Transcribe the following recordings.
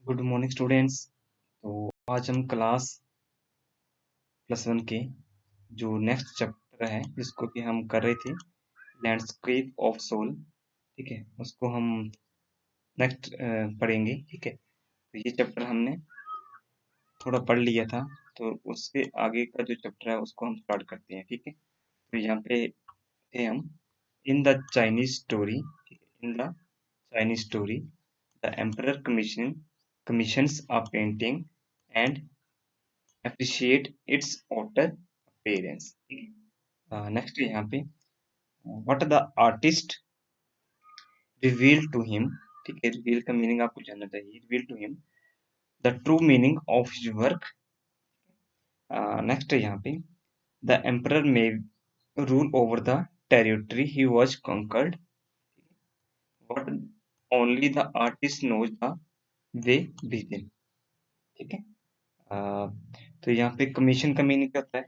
Good morning students. तो आज हम क्लास +1 के जो नेक्स्ट चैप्टर है जिसको कि हम कर रहे थे लैंडस्केप ऑफ सोल, ठीक है, उसको हम नेक्स्ट पढ़ेंगे। ठीक है, तो ये चैप्टर हमने थोड़ा पढ़ लिया था, तो उसके आगे का जो चैप्टर है उसको हम स्टार्ट करते हैं। ठीक है, तो यहाँ पे थे हम in the Chinese story. In the Chinese story the emperor commissions a painting and appreciate its outer appearance। Next यहाँ पे what the artist reveal to him. ठीक है, रिवील का मीनिंग आपको जानना चाहिए। Reveal to him the true meaning of his work. Next है यहाँ पे the emperor may rule over the territory he was conquered. What only the artist knows the way with in. ठीक है, तो यहाँ पे कमीशन का मीनिंग क्या होता है?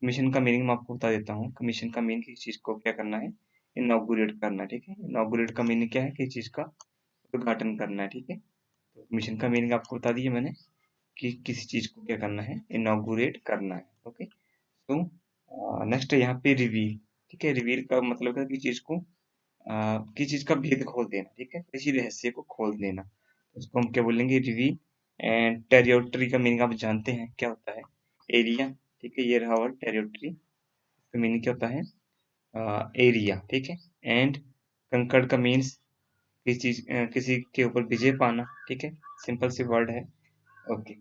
कमीशन का मीनिंग मैं आपको बता देता हूँ। कमीशन का मीनिंग किसी चीज को क्या करना है? इनॉग्रेट करना है। ठीक है, इनॉग्रेट का मीनिंग क्या है? किसी चीज का उद्घाटन करना है। ठीक है, तो कमीशन का मीनिंग आपको बता दिया मैंने कि किसी चीज को क्या करना है? इनॉग्रेट करना है। ओके, तो नेक्स्ट है यहाँ पे रिवील। ठीक है, रिवील का मतलब है किसी चीज को किसी चीज का भेद खोल देना। ठीक है, किसी रहस्य को खोल देना, उसको हम क्या बोलेंगे? रिवील। एंड टेरिटरी का मीनिंग आप जानते हैं क्या होता है? एरिया। ठीक है, ये रहा वर्ड टेरिटरी, का मीनिंग क्या होता है? एरिया। ठीक है, एंड कंकड़ का मीन्स किसी के ऊपर विजय पाना। ठीक है, सिंपल सी वर्ड है। ओके,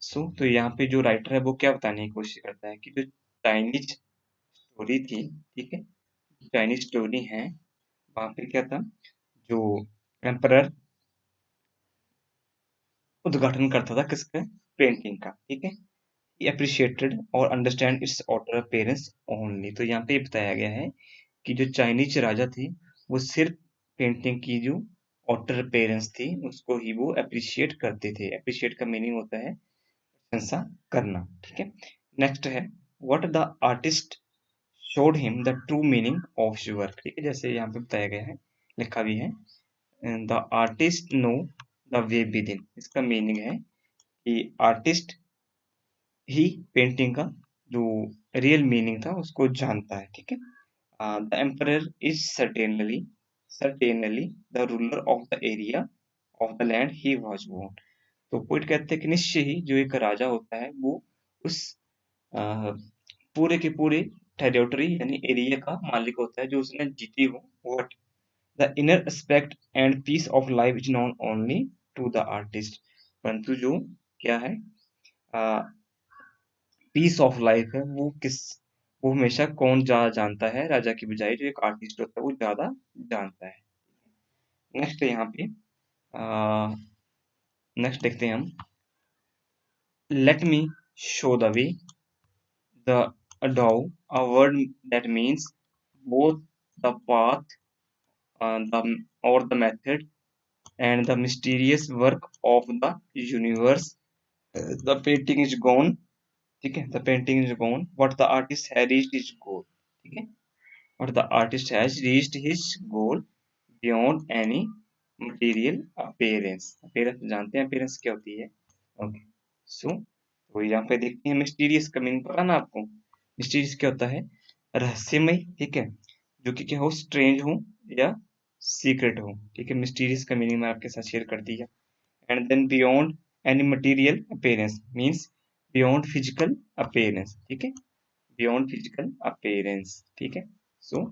सो तो यहाँ पे जो राइटर है वो क्या बताने की कोशिश करता है कि जो चाइनीज स्टोरी थी, ठीक है, चाइनीज स्टोरी है, वहां पे क्या था? जो एम्परर उद्घाटन करता था किसका? पेंटिंग का। ठीक है, एप्रिशिएटेड और understand it's outer appearance only. तो यहाँ पे ये बताया गया है कि जो चाइनीज राजा थे वो सिर्फ पेंटिंग की जो आउटर अपीयरेंस थी उसको ही वो अप्रिशिएट करते थे। अप्रिशिएट का मीनिंग होता है प्रशंसा करना। ठीक है, नेक्स्ट है what the artist showed him the true meaning of his work. ठीक है, जैसे यहाँ पे बताया गया है, लिखा भी है, the artist know the way with in. इसका मीनिंग है कि आर्टिस्ट ही पेंटिंग का जो रियल मीनिंग था उसको जानता है। ठीक है, the emperor is certainly the ruler of the area of the land he was born. तो पोइट कहते हैं कि निश्चय ही जो एक राजा होता है वो उस अ, पूरे के पूरे टेरिटरी यानी एरिया का मालिक होता है जो उसने जीती हो। What the inner aspect and peace of life is known only to the artist. परंतु जो क्या है, पीस ऑफ लाइफ है, वो हमेशा कौन ज्यादा जानता है? राजा की बजाय जो एक आर्टिस्ट होता है वो ज्यादा जानता है। नेक्स्ट है यहाँ पे, नेक्स्ट देखते हैं हम, let me show the way the adow, a word that means both the path or the method and the mysterious work of the universe. The painting is gone, ठीक है, the painting is gone, but the artist has reached his goal। ठीक है, but the artist has reached his goal beyond any material appearance। appearance जानते हैं appearance क्या होती है? Okay, सो तो यहाँ पे देखते हैं मिस्टीरियस का मीनिंग पता ना आपको? मिस्टीरियस क्या होता है? रहस्यमय। ठीक है, जो कि क्या हो? स्ट्रेंज हो या सीक्रेट हो। ठीक है, मिस्टीरियस का मीनिंग मैं आपके साथ शेयर कर दिया। And then beyond any material appearance means beyond physical appearance. ठीक है, बियॉन्ड फिजिकल अपीयरेंस। ठीक है, सो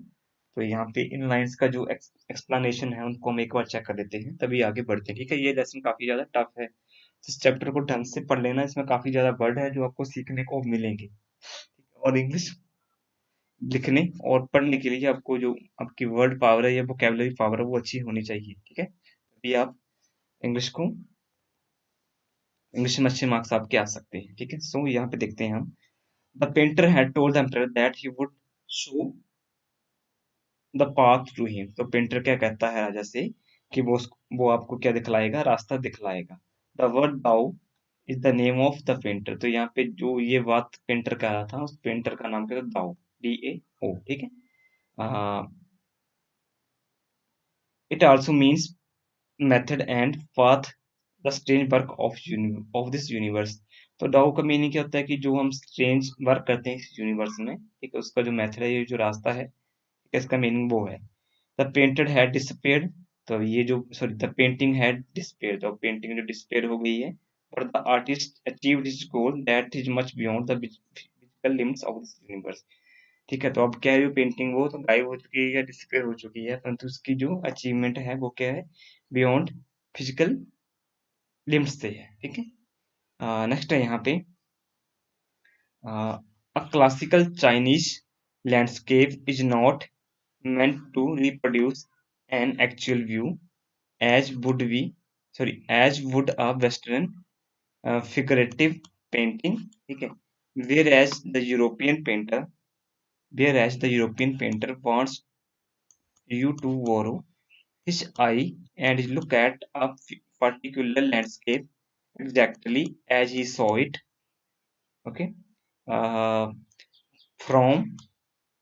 तो यहाँ पे इन लाइंस का जो एक्सप्लेनेशन है उनको हम एक बार चेक कर लेते हैं, तभी आगे बढ़ते हैं। ठीक है, ये लेसन काफी ज्यादा टफ है, इस चैप्टर को ढंग से पढ़ लेना, इसमें काफी ज्यादा वर्ड है जो आपको सीखने को मिलेंगे। और इंग्लिश लिखने और पढ़ने के लिए आपको जो आपकी वर्ड पावर है या वोकेबलरी पावर है वो अच्छी होनी चाहिए। ठीक है, तभी आप इंग्लिश को इंग्लिश में अच्छे मार्क्स आपके आ सकते हैं। ठीक है, सो यहाँ पे देखते हैं हम, the painter had told the emperor that he would show the path to him. तो पेंटर क्या कहता है राजा से कि वो आपको क्या दिखलाएगा? रास्ता दिखलाएगा। The word thou is the name of the painter. तो यहाँ पे जो ये बात पेंटर कह रहा था उस पेंटर का नाम क्या था? दाउ, DAO। ठीक है, it also means method and path the strange work of this universe. तो डाउ का मीनिंग क्या होता है कि जो हम स्ट्रेंज वर्क करते हैं इस यूनिवर्स में, ठीक है, उसका जो मेथड है, ये जो रास्ता है, ठीक है, इसका मीनिंग वो है। द पेंटेड हैड डिसअपीयर्ड, तो ये जो sorry the painting had disappeared, तो पेंटिंग जो डिसअपीयर हो गई है। और the artist achieved his goal that is much beyond the physical limits of this universe. ठीक है, तो अब क्या है, जो पेंटिंग वो तो गायब हो चुकी है या डिसअपीयर हो चुकी है, परंतु उसकी जो अचीवमेंट है वो क्या है, बियॉन्ड फिजिकल लिमिट्स से है। ठीक है, नेक्स्ट है यहाँ पे a classical Chinese landscape is not meant to reproduce an actual view as would we as would a western figurative painting, ठीक है, whereas the European painter wants you to borrow his eye and look at a particular landscape exactly as he saw it, okay, uh, from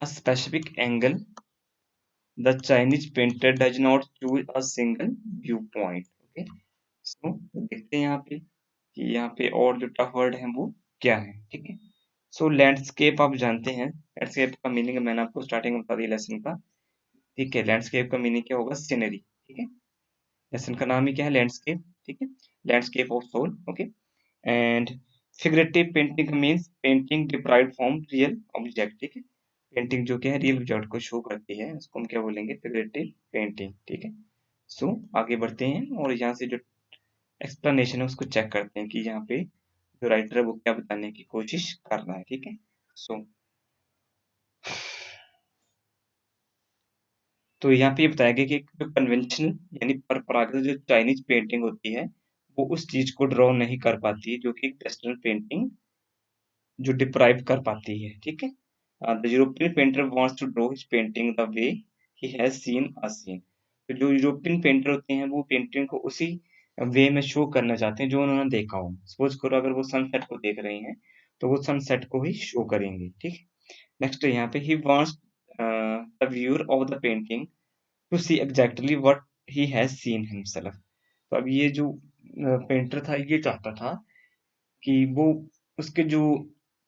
a specific angle. The Chinese painter does not choose a single viewpoint. Okay, so देखते हैं यहाँ पे कि यहाँ पे और जो tough word है वो क्या है। ठीक है, सो लैंडस्केप आप जानते हैं, लैंडस्केप का मीनिंग मैंने आपको स्टार्टिंग में बता दिया लेसन का। ठीक है, लैंडस्केप का मीनिंग क्या होगा, सीनरी। ठीक है, लेसन का नाम ही क्या है, लैंडस्केप। ठीक है, landscape of soul. Okay, and figurative painting means painting deprived from real object. ठीक है, पेंटिंग जो क्या है रियल ऑब्जेक्ट को शो करती है, उसको हम क्या बोलेंगे, फिगरेटिव पेंटिंग। ठीक है, सो आगे बढ़ते हैं और यहाँ से जो एक्सप्लेनेशन है उसको चेक करते हैं कि यहाँ पे जो राइटर है वो क्या बताने की कोशिश कर रहा है। ठीक है, सो तो यहाँ पे ये बताया गया कि एक जो कन्वेंशनल यानी परंपरागत जो चाइनीज पेंटिंग होती है वो उस चीज को ड्रॉ नहीं कर पाती जो कि वेस्टर्न पेंटिंग जो डिप्राइव कर पाती है। ठीक है, the European painter wants to draw his painting the way he has seen a scene. तो जो यूरोपियन पेंटर होते हैं वो पेंटिंग को उसी वे में शो करना चाहते हैं जो उन्होंने देखा हो। सपोज करो अगर वो सनसेट को देख रहे हैं तो वो सनसेट को ही शो करेंगे। ठीक है, नेक्स्ट यहाँ पे he wants the viewer of the painting to see exactly what he has seen himself. तो अब ये जो पेंटर था ये चाहता था कि वो उसके जो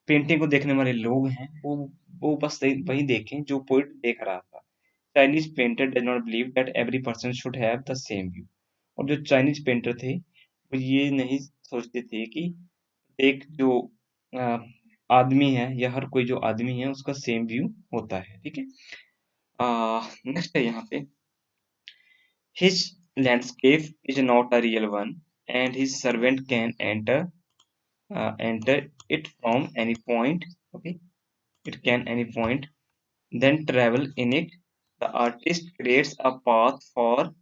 पेंटिंग को देखने वाले लोग हैं वो बस वही देखें जो पोइट देख रहा था। Chinese painter does not believe that every person should have the same view. और जो चाइनीज पेंटर थे वो ये नहीं सोचते थे कि एक जो अ, आदमी है या हर कोई जो आदमी है उसका सेम व्यू होता है। ठीक है, नेक्स्ट है यहाँ पे his landscape is not a real one and his servant can enter it from any point. Okay, it can any point then travel in it. The artist creates a path for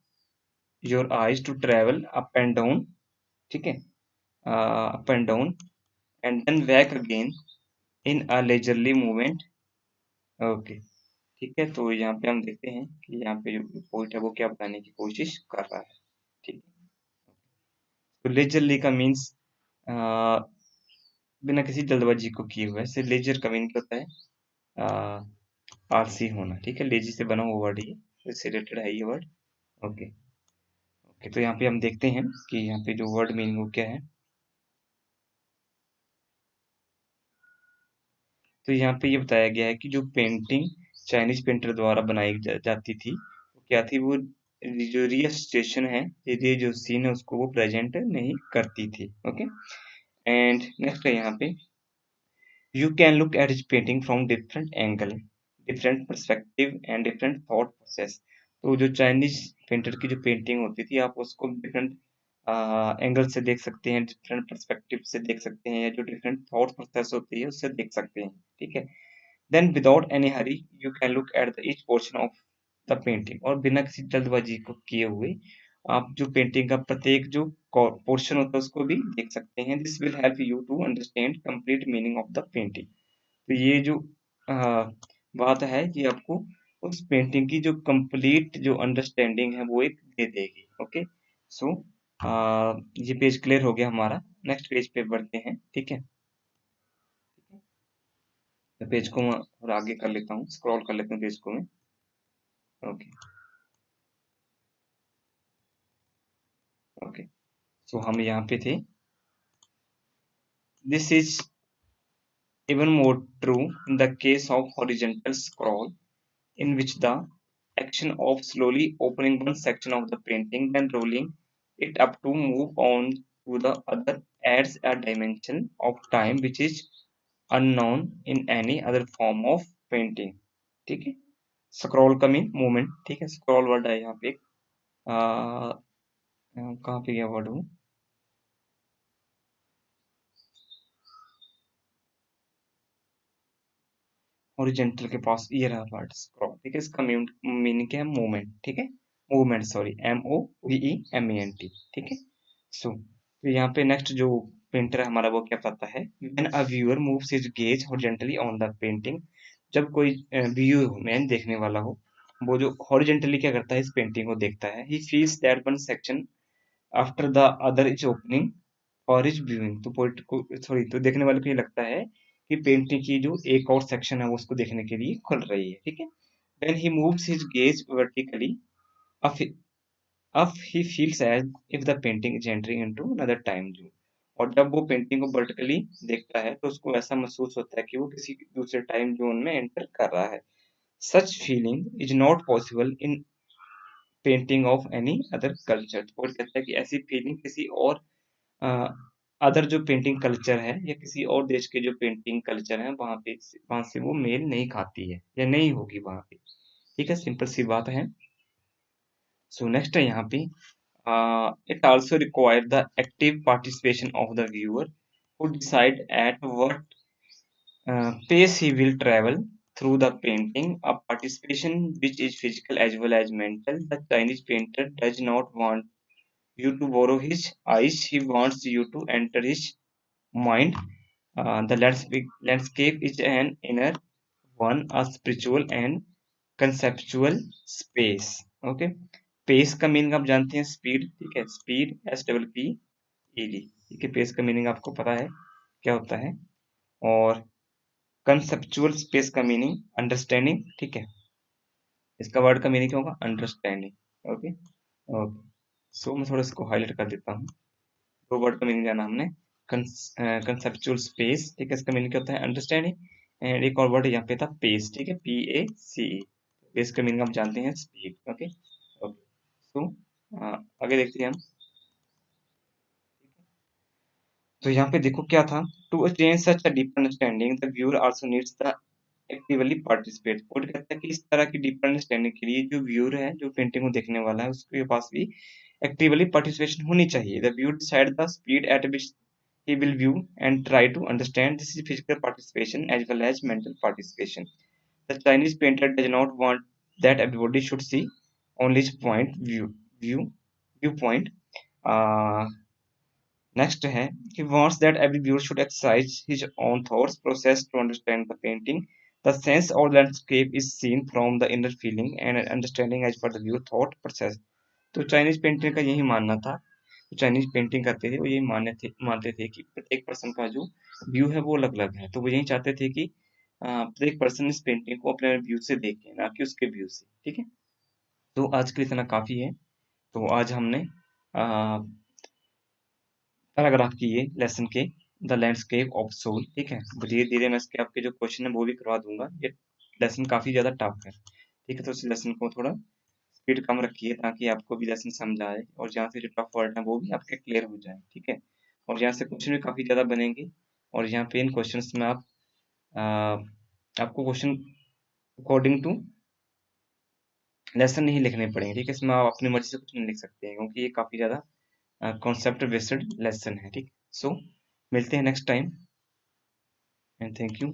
your eyes to travel up and down. ठीक है, up and down and then back again in a leisurely movement. Okay, ठीक है, तो यहाँ पे हम देखते हैं कि यहाँ पे जो पोइट है वो क्या बताने की कोशिश कर रहा है। ठीक है, तो लेजरली का मीन्स बिना किसी जल्दबाजी को किए हुए से लेजर का मीनिंग क्या होता है, आलसी होना। ठीक है, लेजी से बना हुआ वर्ड ये, इससे रिलेटेड है ये वर्ड। ओके ओके, तो यहाँ पे हम देखते हैं कि यहाँ पे जो वर्ड मीनिंग वो क्या है। तो यहाँ पे ये बताया गया है कि जो पेंटिंग चाइनीज पेंटर द्वारा बनाई जाती थी वो क्या थी, वो जो रियल सिचुएशन है, ये जो सीन है उसको वो प्रेजेंट नहीं करती थी। ओके, एंड नेक्स्ट है यहाँ पे you can look at his painting from different angle, different perspective and different thought process। तो जो चाइनीज पेंटर की जो पेंटिंग होती थी आप उसको डिफरेंट एंगल से देख सकते हैं, डिफरेंट पर्सपेक्टिव से देख सकते हैं, या जो डिफरेंट थॉट प्रोसेस होती है उससे देख सकते हैं। ठीक है, then without any hurry you can look at the each portion of the painting. और बिना किसी जल्दबाजी को किए हुए आप जो पेंटिंग का प्रत्येक जो पोर्शन होता है उसको भी देख सकते हैं। This will help you to understand complete meaning of the painting. तो ये जो बात है ये आपको उस पेंटिंग की जो कंप्लीट जो अंडरस्टैंडिंग है वो एक दे देगी। ओके, सो ये पेज क्लियर हो गया हमारा। नेक्स्ट पेज पे बढ़ते हैं। ठीक है, तो पेज को मैं और आगे कर लेता हूँ, स्क्रॉल कर लेता हूँ पेज को मैं। ओके ओके, तो हम यहाँ पे थे। This is even more true in the case of horizontal scroll, in which the action of slowly opening one section of the painting then rolling it up to move on to the other adds a dimension of time which is unknown in any other form of painting। ठीक है, scroll का mean movement. ठीक है, scroll word है यहाँ पे एक, कहाँ पे गया वर्ड हूँ, हॉरिजेंटल के पास ये रहा वर्ड स्क्रॉल। ठीक है, इसका मीनिंग क्या है, मूवमेंट। ठीक है, मूवमेंट, सॉरी, MOVEMENT। ठीक है। सो तो यहाँ पे नेक्स्ट जो पेंटर है हमारा वो क्या बताता है, when a viewer moves his gauge horizontally on the painting, जब कोई व्यू मैन देखने वाला हो, वो जो हॉरिजेंटली क्या करता है, इस पेंटिंग को देखता है, he feels that one section after the other is opening और इज व्यूइंग। तो पोइट को, सॉरी, तो देखने वाले को ये लगता है कि पेंटिंग की जो एक और सेक्शन है वो उसको देखने के लिए खुल रही है। ठीक है, when he moves his gaze vertically up up he feels as if the painting is entering into another time zone. और जब वो पेंटिंग को वर्टिकली देखता है तो उसको ऐसा महसूस होता है कि वो किसी दूसरे टाइम जोन में एंटर कर रहा है। Such feeling is not possible in painting of any other culture. तो कहता है कि ऐसी फीलिंग किसी और अदर जो पेंटिंग कल्चर है या किसी और देश के जो पेंटिंग कल्चर है वहां से वो मेल नहीं खाती है या नहीं होगी वहां पे। ठीक है, सिंपल सी बात है। सो नेक्स्ट है यहाँ पे, it also require the active participation of the viewer who decide at what pace he will travel through the painting, a participation which is physical as well as mental. The Chinese painter does not want you to borrow his eyes, he wants you to enter his mind. The landscape is an inner one, a spiritual and conceptual space। Okay, space का meaning आप जानते हैं, speed. ठीक है, speed, SPPED। ठीक है, pace का meaning आपको पता है क्या होता है। और कंसेप्चुअल स्पेस का मीनिंग अंडरस्टैंडिंग। ठीक है, इसका वर्ड का मीनिंग क्या होगा, अंडरस्टैंडिंग। ओके ओके, सो मैं थोड़ा इसको हाईलाइट कर देता हूँ। दो वर्ड का मीनिंग जाना हमने, कंसेप्चुअल स्पेस। ठीक है, इसका मीनिंग क्या होता है, अंडरस्टैंडिंग। एंड एक और वर्ड यहाँ पे था, पेस। ठीक है, PACE। पेस का मीनिंग आप जानते हैं, स्पीड। ओके ओके, सो आगे देखते हैं हम। तो यहाँ पे देखो क्या था, to attain such a deep understanding the viewer also needs the actively participate. और कहता है कि इस तरह की डीप अंडरस्टैंडिंग के लिए जो व्यूअर है, जो पेंटिंग को देखने वाला है, उसके पास भी एक्टिवली पार्टिसिपेशन होनी चाहिए। The viewer decide the speed at which he will view and try to understand, this is physical participation as well as mental participation। The Chinese painter does not want that everybody should see only his view viewpoint। uh, Next है, he wants that every viewer should exercise his own thoughts process to understand the painting। The sense or landscape is seen from the inner feeling and understanding as per the viewer thought process। तो Chinese painter का यही मानना था, जो Chinese painting करते थे वो यही मानते थे कि प्रत्येक पर्सन का जो व्यू है वो अलग अलग है। तो वो यही चाहते थे कि प्रत्येक पर्सन इस पेंटिंग को अपने व्यू से देखे, ना कि उसके व्यू से। ठीक है, तो आज के लिए इतना काफी है। तो आज हमने पैराग्राफ किए लेसन के, द लैंडस्केप ऑफ सोल। ठीक है, धीरे धीरे मैं इसके आपके जो क्वेश्चन है वो भी करवा दूंगा। ये लेसन काफी ज्यादा टफ है। ठीक है, तो इस लेसन को थोड़ा स्पीड कम रखिए ताकि आपको भी लेसन समझ आए और जहाँ से जो टफ वर्ड है वो भी आपके क्लियर हो जाए। ठीक है, और यहाँ से क्वेश्चन भी काफी ज्यादा बनेंगे। और यहाँ पे इन क्वेश्चंस में आपको क्वेश्चन अकॉर्डिंग टू लेसन नहीं लिखने पड़ेंगे। ठीक है, इसमें आप अपनी मर्जी से कुछ नहीं लिख सकते हैं क्योंकि ये काफी ज्यादा कॉन्सेप्ट बेस्ड लेसन है। ठीक, सो मिलते हैं next time and thank you.